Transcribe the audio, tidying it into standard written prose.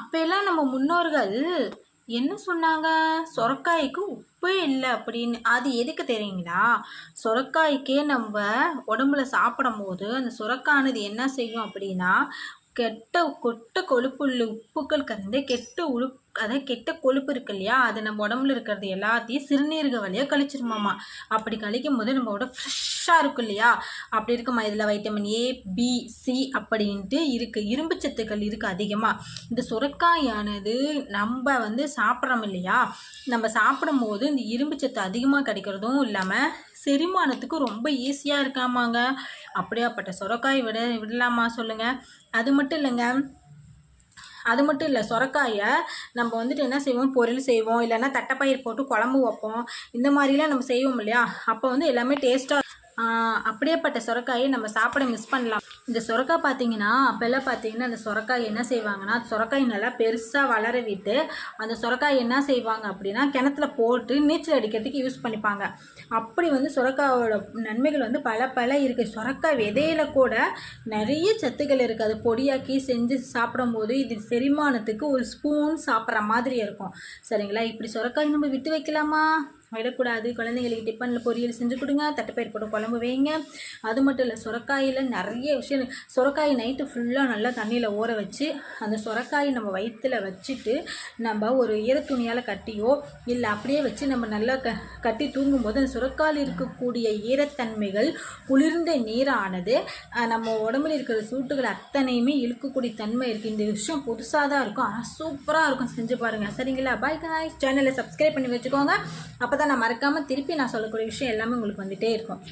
அப்போல்லாம் நம்ம முன்னோர்கள் என்ன சொன்னாங்க? சொரக்காய்க்கு உப்பே இல்லை அப்படின்னு. அது எதுக்கு தெரியுங்களா? சொரக்காய்க்கே நம்ம உடம்புல சாப்பிடும்போது அந்த சுரக்கானது என்ன செய்யும் அப்படின்னா, கெட்ட கொழுப்புள்ள உப்புக்கள் கரைந்து அதாவது கெட்ட கொழுப்பு இருக்கு இல்லையா, அது நம்ம உடம்புல இருக்கிறது எல்லாத்தையும் சிறுநீரக வழியாக கழிச்சிருமாமா. அப்படி கழிக்கும் போது நம்ம உடம்பு ஃப்ரெஷ்ஷாக இருக்கும் இல்லையா? அப்படி இருக்குமா. இதில் வைட்டமின் ஏ, பி, சி அப்படின்ட்டு இருக்குது. இரும்பு சத்துக்கள் இருக்குது அதிகமாக. இந்த சுரக்காயானது நம்ம சாப்பிட்றோம் இல்லையா, நம்ம சாப்பிடும்போது இந்த இரும்பு சத்து அதிகமாக கிடைக்கிறதும் இல்லாமல் செரிமானத்துக்கு ரொம்ப ஈஸியாக இருக்காமாங்க. அப்படியாப்பட்ட சுரக்காய் விடலாமா சொல்லுங்கள்? அது மட்டும் இல்லை, சொரக்காயை நம்ம என்ன செய்வோம், பொரியல் செய்வோம், இல்லைன்னா தட்டைப்பயிர் போட்டு குழம்பு வைப்போம். இந்த மாதிரிலாம் நம்ம செய்வோம் இல்லையா, அப்போ எல்லாமே டேஸ்ட்டாக. அப்படியேப்பட்ட சுரக்காயை நம்ம சாப்பிட மிஸ் பண்ணலாம். இந்த சுரக்காய் பார்த்தீங்கன்னா, அப்போல்லாம் பார்த்தீங்கன்னா அந்த சுரக்காய் என்ன செய்வாங்கன்னா, சுரக்காய் நல்லா பெருசாக வளர விட்டு அந்த சுரக்காய் என்ன செய்வாங்க அப்படின்னா, கிணத்துல போட்டு நீச்சல் அடிக்கிறதுக்கு யூஸ் பண்ணிப்பாங்க. அப்படி சுரக்காயோட நன்மைகள் பல இருக்குது. சுரக்காய் விதையில கூட நிறைய சத்துக்கள் இருக்குது. அது பொடியாக்கி செஞ்சு சாப்பிடும்போது இது செரிமானத்துக்கு ஒரு ஸ்பூன் சாப்பிட்ற மாதிரி இருக்கும். சரிங்களா? இப்படி சுரக்காய் நம்ம விட்டு வைக்கலாமா? விடக்கூடாது. குழந்தைங்களுக்கு டிஃபனில் பொரியல் செஞ்சு கொடுங்க, தட்டைப்பயிர் போட்டு குழம்பு வைங்க. அது மட்டும் இல்லை, சுரக்காயில் நிறைய விஷயம். சுரக்காய் நைட்டு ஃபுல்லாக நல்லா தண்ணியில் ஊற வச்சு அந்த சுரக்காயை நம்ம வயிற்றில் வச்சுட்டு நம்ம ஒரு ஈரத்துணியால் கட்டியோ இல்லை அப்படியே வச்சு நம்ம நல்லா கட்டி தூங்கும்போது அந்த சுரக்காயில் இருக்கக்கூடிய ஈரத்தன்மைகள் குளிர்ந்த நீரானது நம்ம உடம்புல இருக்கிற சூட்டுகள் அத்தனையுமே இழுக்கக்கூடிய தன்மை இருக்குது. இந்த விஷயம் புதுசாக தான் இருக்கும், ஆனால் சூப்பராக இருக்கும். செஞ்சு பாருங்கள். சரிங்களா? Bye guys. சேனலை சப்ஸ்கிரைப் பண்ணி வச்சுக்கோங்க. அப்போ தான் நான் மறக்காமல் திருப்பி நான் சொல்லக்கூடிய விஷயம் எல்லாமே உங்களுக்கு வந்துகிட்டே இருக்கும்.